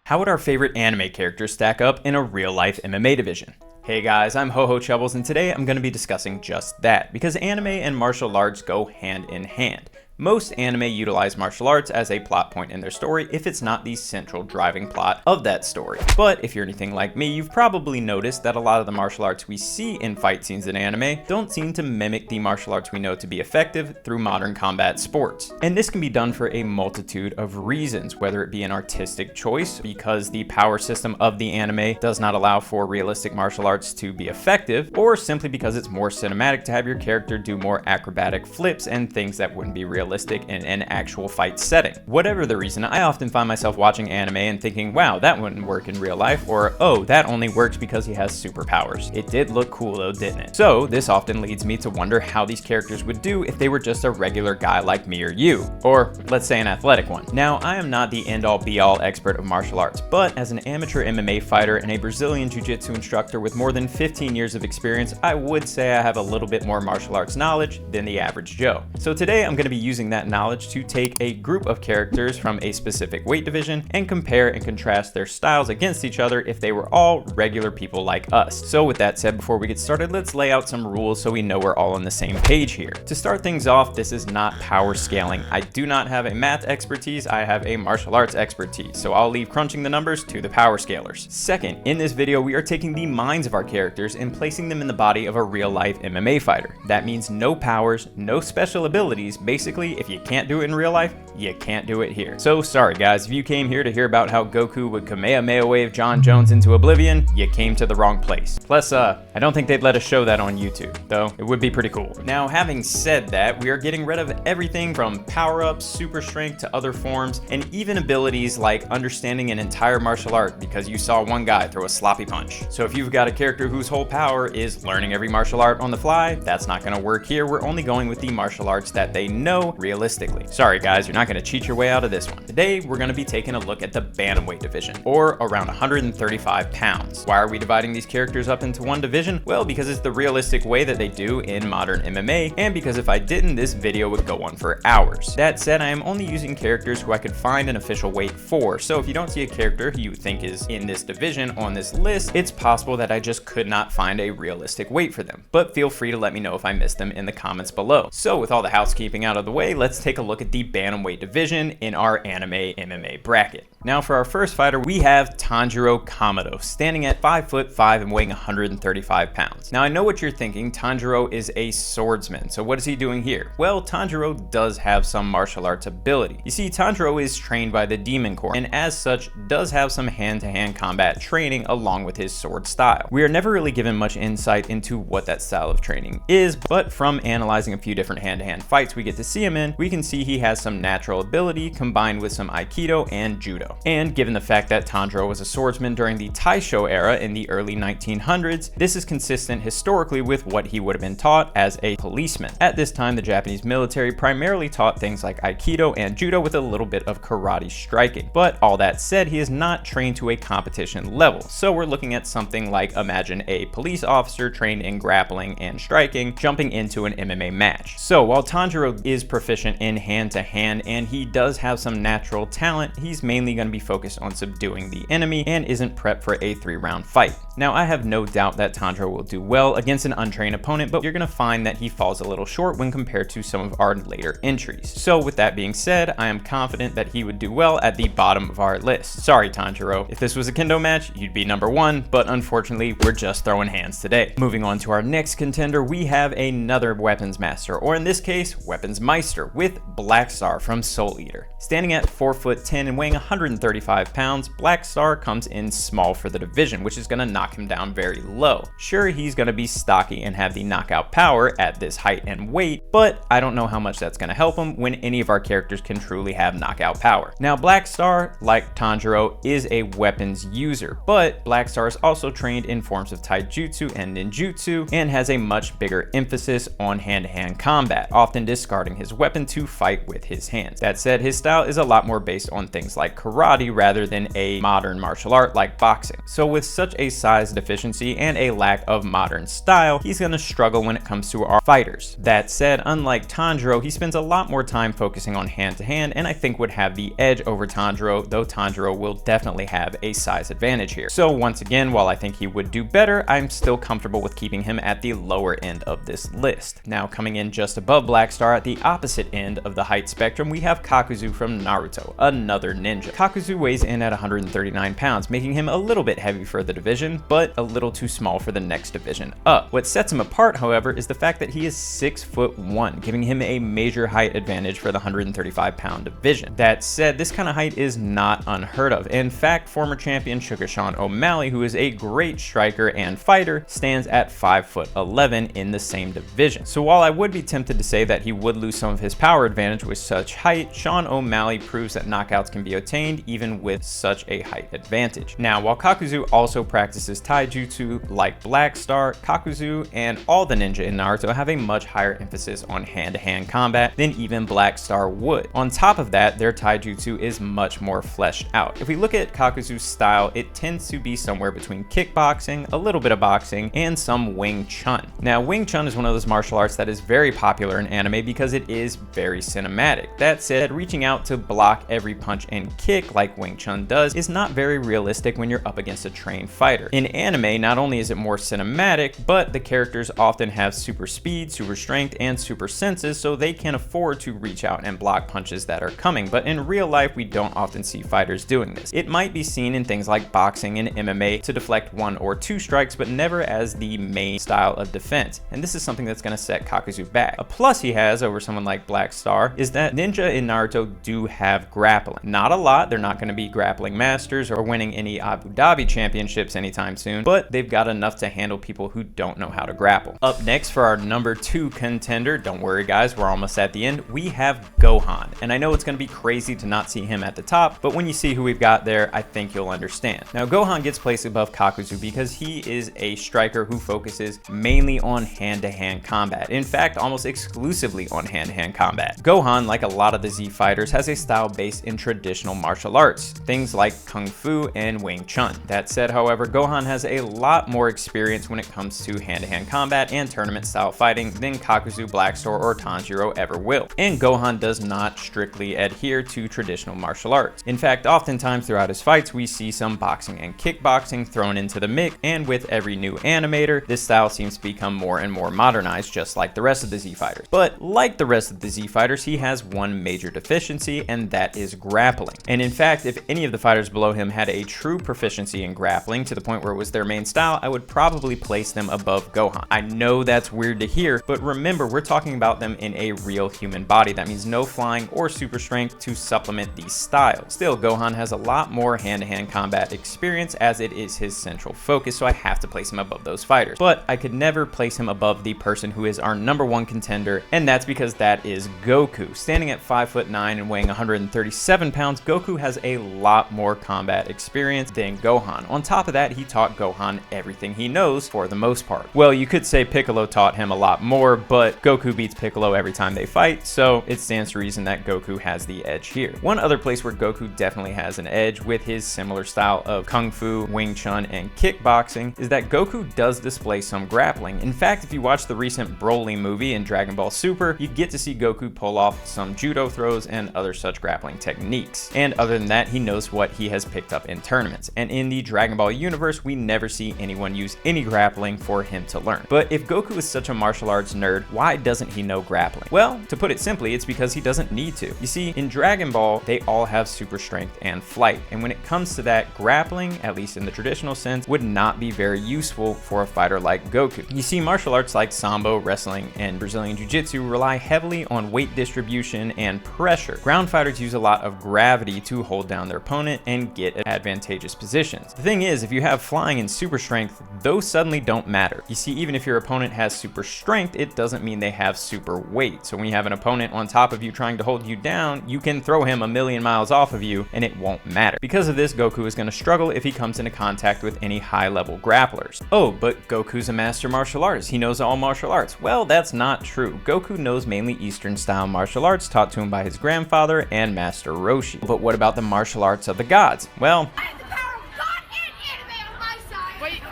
How would our favorite anime characters stack up in a real-life MMA division? Hey guys, I'm Ho-Ho Chubbles, and today I'm going to be discussing just that, because anime and martial arts go hand in hand. Most anime utilize martial arts as a plot point in their story if it's not the central driving plot of that story. But if you're anything like me, you've probably noticed that a lot of the martial arts we see in fight scenes in anime don't seem to mimic the martial arts we know to be effective through modern combat sports. And this can be done for a multitude of reasons, whether it be an artistic choice because the power system of the anime does not allow for realistic martial arts to be effective, or simply because it's more cinematic to have your character do more acrobatic flips and things that wouldn't be realistic in an actual fight setting. Whatever the reason, I often find myself watching anime and thinking, wow, that wouldn't work in real life, or oh, that only works because he has superpowers. It did look cool though, didn't it? So this often leads me to wonder how these characters would do if they were just a regular guy like me or you, or let's say an athletic one. Now, I am not the end-all be-all expert of martial arts, but as an amateur MMA fighter and a Brazilian jiu-jitsu instructor with more than 15 years of experience, I would say I have a little bit more martial arts knowledge than the average Joe. So today I'm going to be using that knowledge to take a group of characters from a specific weight division and compare and contrast their styles against each other if they were all regular people like us. So with that said, before we get started, let's lay out some rules so we know we're all on the same page here. To start things off, this is not power scaling. I do not have a math expertise, I have a martial arts expertise, so I'll leave crunching the numbers to the power scalers. Second, in this video, we are taking the minds of our characters and placing them in the body of a real-life MMA fighter. That means no powers, no special abilities. Basically, if you can't do it in real life, you can't do it here. So sorry guys, if you came here to hear about how Goku would Kamehameha wave John Jones into oblivion, you came to the wrong place. Plus, I don't think they'd let us show that on YouTube, though it would be pretty cool. Now, having said that, we are getting rid of everything from power-ups, super strength, to other forms, and even abilities like understanding an entire martial art because you saw one guy throw a sloppy punch. So if you've got a character whose whole power is learning every martial art on the fly, that's not gonna work here. We're only going with the martial arts that they know realistically. Sorry guys, you're not gonna cheat your way out of this one. Today, we're gonna be taking a look at the bantamweight division, or around 135 pounds. Why are we dividing these characters up into one division? Well, because it's the realistic way that they do in modern MMA, and because if I didn't, this video would go on for hours. That said, I am only using characters who I could find an official weight for, so if you don't see a character who you think is in this division on this list, it's possible that I just could not find a realistic weight for them. But feel free to let me know if I missed them in the comments below. So with all the housekeeping out of the way, let's take a look at the bantamweight division in our anime MMA bracket. Now for our first fighter, we have Tanjiro Kamado, standing at 5'5" and weighing 135 pounds. Now I know what you're thinking, Tanjiro is a swordsman, so what is he doing here? Well, Tanjiro does have some martial arts ability. You see, Tanjiro is trained by the Demon Corps, and as such, does have some hand-to-hand combat training along with his sword style. We are never really given much insight into what that style of training is, but from analyzing a few different hand-to-hand fights we get to see him in, we can see he has some natural ability combined with some Aikido and Judo. And given the fact that Tanjiro was a swordsman during the Taisho era in the early 1900s, this is consistent historically with what he would have been taught as a policeman. At this time, the Japanese military primarily taught things like Aikido and Judo with a little bit of karate striking. But all that said, he is not trained to a competition level. So we're looking at something like, imagine a police officer trained in grappling and striking, jumping into an MMA match. So while Tanjiro is proficient in hand-to-hand and he does have some natural talent, he's mainly going to be focused on subduing the enemy and isn't prepped for a 3-round fight. Now, I have no doubt that Tanjiro will do well against an untrained opponent, but you're going to find that he falls a little short when compared to some of our later entries. So with that being said, I am confident that he would do well at the bottom of our list. Sorry, Tanjiro. If this was a kendo match, you'd be number 1, but unfortunately, we're just throwing hands today. Moving on to our next contender, we have another weapons master, or in this case, weapons meister, with Black Star from Soul Eater. Standing at 4'10" and weighing 135 pounds, Black Star comes in small for the division, which is going to knock him down very low. Sure, he's going to be stocky and have the knockout power at this height and weight, but I don't know how much that's going to help him when any of our characters can truly have knockout power. Now, Black Star, like Tanjiro, is a weapons user, but Black Star is also trained in forms of taijutsu and ninjutsu and has a much bigger emphasis on hand-to-hand combat, often discarding his weapon to fight with his hands. That said, his style is a lot more based on things like karate rather than a modern martial art like boxing. So with such a size deficiency and a lack of modern style, he's going to struggle when it comes to our fighters. That said, unlike Tanjiro, he spends a lot more time focusing on hand-to-hand, and I think would have the edge over Tanjiro, though Tanjiro will definitely have a size advantage here. So once again, while I think he would do better, I'm still comfortable with keeping him at the lower end of this list. Now coming in just above Black Star at the opposite end of the height spectrum, we have Kakuzu from Naruto, another ninja. Kakuzu weighs in at 139 pounds, making him a little bit heavy for the division, but a little too small for the next division up. What sets him apart, however, is the fact that he is 6'1", giving him a major height advantage for the 135-pound division. That said, this kind of height is not unheard of. In fact, former champion Sugar Sean O'Malley, who is a great striker and fighter, stands at 5'11" in the same division. So while I would be tempted to say that he would lose some of his power advantage with such height, Sean O'Malley proves that knockouts can be obtained even with such a height advantage. Now, while Kakuzu also practices taijutsu like Black Star, Kakuzu and all the ninja in Naruto have a much higher emphasis on hand-to-hand combat than even Black Star would. On top of that, their taijutsu is much more fleshed out. If we look at Kakuzu's style, it tends to be somewhere between kickboxing, a little bit of boxing, and some Wing Chun. Now, Wing Chun is one of those martial arts that is very popular in anime because it is very cinematic. That said, reaching out to block every punch and kick like Wing Chun does is not very realistic when you're up against a trained fighter. In anime, not only is it more cinematic, but the characters often have super speed, super strength, and super senses, so they can afford to reach out and block punches that are coming. But in real life, we don't often see fighters doing this. It might be seen in things like boxing and MMA to deflect 1 or 2 strikes, but never as the main style of defense. And this is something that's going to set Kakuzu back. A plus he has over someone like Black Star is that ninja in Naruto do have grappling. Not a lot, they're not going to be grappling masters or winning any Abu Dhabi championships anytime soon, but they've got enough to handle people who don't know how to grapple. Up next for our number 2 contender, don't worry guys, we're almost at the end, we have Gohan. And I know it's going to be crazy to not see him at the top, but when you see who we've got there, I think you'll understand. Now, Gohan gets placed above Kakuzu because he is a striker who focuses mainly on hand-to-hand combat. In fact, almost exclusively on hand-to-hand combat. Gohan, like a lot of the Z fighters, has a style based in traditional martial arts, things like Kung Fu and Wing Chun. That said, however, Gohan has a lot more experience when it comes to hand-to-hand combat and tournament-style fighting than Kakuzu, Black Star, or Tanjiro ever will. And Gohan does not strictly adhere to traditional martial arts. In fact, oftentimes throughout his fights, we see some boxing and kickboxing thrown into the mix, and with every new animator, this style seems to become more and more modernized, just like the rest of the Z fighters. But like the rest of the Z fighters, he has one major deficiency, and that is grappling. And in fact, if any of the fighters below him had a true proficiency in grappling to the point where it was their main style, I would probably place them above Gohan. I know that's weird to hear, but remember, we're talking about them in a real human body. That means no flying or super strength to supplement these styles. Still, Gohan has a lot more hand-to-hand combat experience as it is his central focus, so I have to place him above those fighters. But I could never place him above the person who is our number 1 contender, and that's because that is Goku. Standing at 5'9" and weighing 137 pounds, Goku has a lot more combat experience than Gohan. On top of that, he taught Gohan everything he knows for the most part. Well, you could say Piccolo taught him a lot more, but Goku beats Piccolo every time they fight, so it stands to reason that Goku has the edge here. One other place where Goku definitely has an edge with his similar style of Kung Fu, Wing Chun, and kickboxing is that Goku does display some grappling. In fact, if you watch the recent Broly movie in Dragon Ball Super, you get to see Goku pull off some judo throws and other such grappling techniques. And other than that, he knows what he has picked up in tournaments. And in the Dragon Ball universe, we never see anyone use any grappling for him to learn. But if Goku is such a martial arts nerd, why doesn't he know grappling? Well, to put it simply, it's because he doesn't need to. You see, in Dragon Ball, they all have super strength and flight. And when it comes to that, grappling, at least in the traditional sense, would not be very useful for a fighter like Goku. You see, martial arts like Sambo, wrestling, and Brazilian Jiu-Jitsu rely heavily on weight distribution and pressure. Ground fighters use a lot of gravity to hold down their opponent and get advantageous positions. The thing is, if you have flying and super strength, those suddenly don't matter. You see, even if your opponent has super strength, it doesn't mean they have super weight. So when you have an opponent on top of you trying to hold you down, you can throw him a million miles off of you and it won't matter. Because of this, Goku is going to struggle if he comes into contact with any high-level grapplers. Oh, but Goku's a master martial artist. He knows all martial arts. Well, that's not true. Goku knows mainly Eastern style martial arts taught to him by his grandfather and Master Roshi. But what about the martial arts of the gods? Well,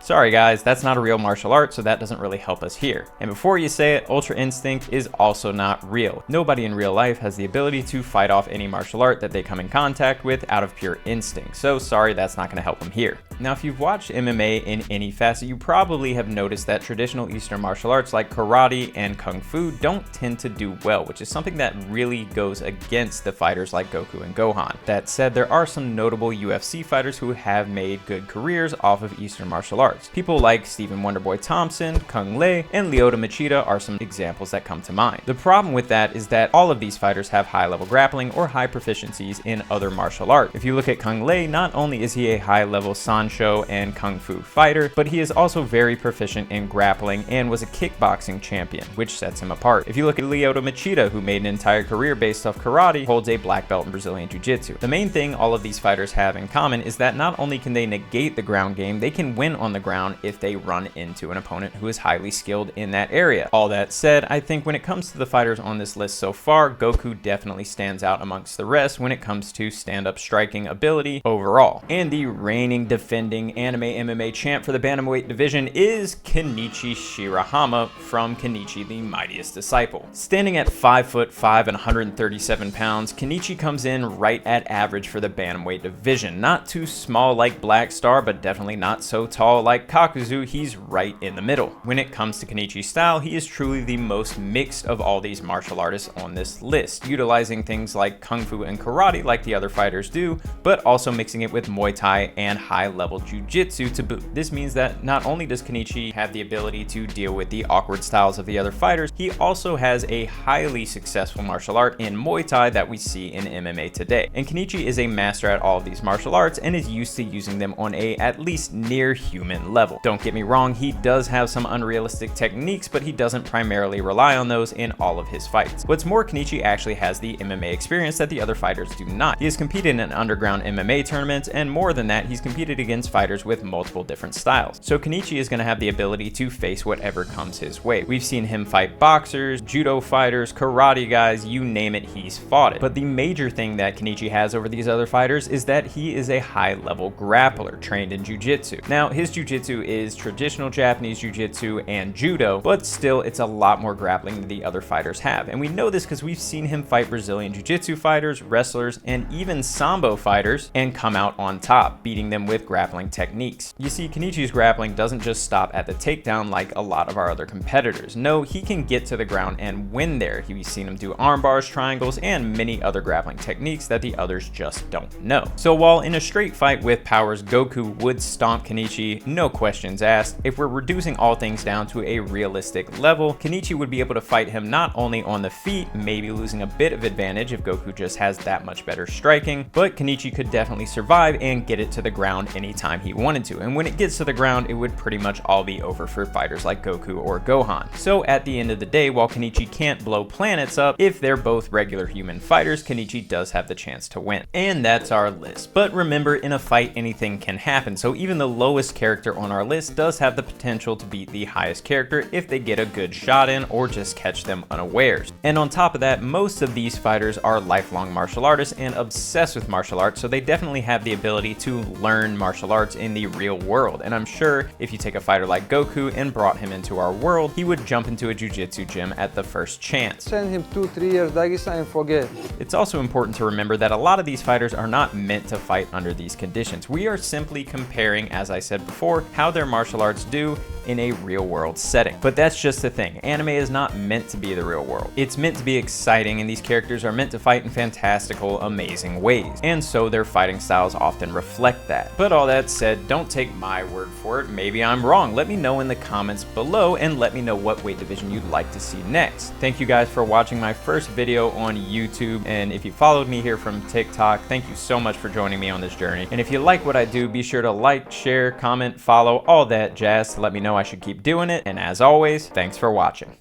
sorry guys, that's not a real martial art, so that doesn't really help us here. And before you say it, Ultra Instinct is also not real. Nobody in real life has the ability to fight off any martial art that they come in contact with out of pure instinct, so sorry, that's not going to help them here. Now, if you've watched MMA in any facet, you probably have noticed that traditional Eastern martial arts like karate and kung fu don't tend to do well, which is something that really goes against the fighters like Goku and Gohan. That said, there are some notable UFC fighters who have made good careers off of Eastern martial arts. People like Stephen Wonderboy Thompson, Kung Lei, and Lyoto Machida are some examples that come to mind. The problem with that is that all of these fighters have high-level grappling or high proficiencies in other martial arts. If you look at Kung Lei, not only is he a high-level Sanshou and Kung Fu fighter, but he is also very proficient in grappling and was a kickboxing champion, which sets him apart. If you look at Lyoto Machida, who made an entire career based off karate, holds a black belt in Brazilian Jiu-Jitsu. The main thing all of these fighters have in common is that not only can they negate the ground game, they can win on the ground if they run into an opponent who is highly skilled in that area. All that said, I think when it comes to the fighters on this list so far, Goku definitely stands out amongst the rest when it comes to stand-up striking ability overall. And the reigning defending anime MMA champ for the Bantamweight division is Kenichi Shirahama from Kenichi the Mightiest Disciple. Standing at 5'5" and 137 pounds, Kenichi comes in right at average for the Bantamweight division. Not too small like Black Star, but definitely not so tall like Kakuzu. He's right in the middle. When it comes to Kenichi's style, he is truly the most mixed of all these martial artists on this list, utilizing things like Kung Fu and karate like the other fighters do, but also mixing it with Muay Thai and high-level Jiu-Jitsu to boot. This means that not only does Kenichi have the ability to deal with the awkward styles of the other fighters, he also has a highly successful martial art in Muay Thai that we see in MMA today. And Kenichi is a master at all of these martial arts and is used to using them on a at least near human level. Don't get me wrong, he does have some unrealistic techniques, but he doesn't primarily rely on those in all of his fights. What's more, Kenichi actually has the MMA experience that the other fighters do not. He has competed in underground MMA tournaments, and more than that, he's competed against fighters with multiple different styles. So Kenichi is going to have the ability to face whatever comes his way. We've seen him fight boxers, judo fighters, karate guys, you name it, he's fought it. But the major thing that Kenichi has over these other fighters is that he is a high-level grappler trained in jiu-jitsu. Now, his jiu-jitsu is traditional Japanese jiu-jitsu and judo, but still it's a lot more grappling than the other fighters have. And we know this because we've seen him fight Brazilian jiu-jitsu fighters, wrestlers, and even sambo fighters and come out on top, beating them with grappling techniques. You see, Kenichi's grappling doesn't just stop at the takedown like a lot of our other competitors. No, he can get to the ground and win there. We've seen him do arm bars, triangles, and many other grappling techniques that the others just don't know. So while in a straight fight with powers, Goku would stomp Kenichi, no questions asked, if we're reducing all things down to a realistic level, Kenichi would be able to fight him not only on the feet, maybe losing a bit of advantage if Goku just has that much better striking, but Kenichi could definitely survive and get it to the ground anytime he wanted to. And when it gets to the ground, it would pretty much all be over for fighters like Goku or Gohan. So at the end of the day, while Kenichi can't blow planets up, if they're both regular human fighters, Kenichi does have the chance to win. And that's our list. But remember, in a fight, anything can happen. So even the lowest character on our list does have the potential to beat the highest character if they get a good shot in or just catch them unawares. And on top of that, most of these fighters are lifelong martial artists and obsessed with martial arts, so they definitely have the ability to learn martial arts in the real world. And I'm sure if you take a fighter like Goku and brought him into our world, he would jump into a jiu-jitsu gym at the first chance. Send him 2-3 years Dagestan and forget. It's also important to remember that a lot of these fighters are not meant to fight under these conditions. We are simply comparing, as I said before, how their martial arts do in a real world setting. But that's just the thing. Anime is not meant to be the real world. It's meant to be exciting, and these characters are meant to fight in fantastical, amazing ways. And so their fighting styles often reflect that. But all that said, don't take my word for it. Maybe I'm wrong. Let me know in the comments below, and let me know what weight division you'd like to see next. Thank you guys for watching my first video on YouTube, and if you followed me here from TikTok, thank you so much for joining me on this journey. And if you like what I do, be sure to like, share, comment, follow, all that jazz to let me know I should keep doing it. And as always, thanks for watching.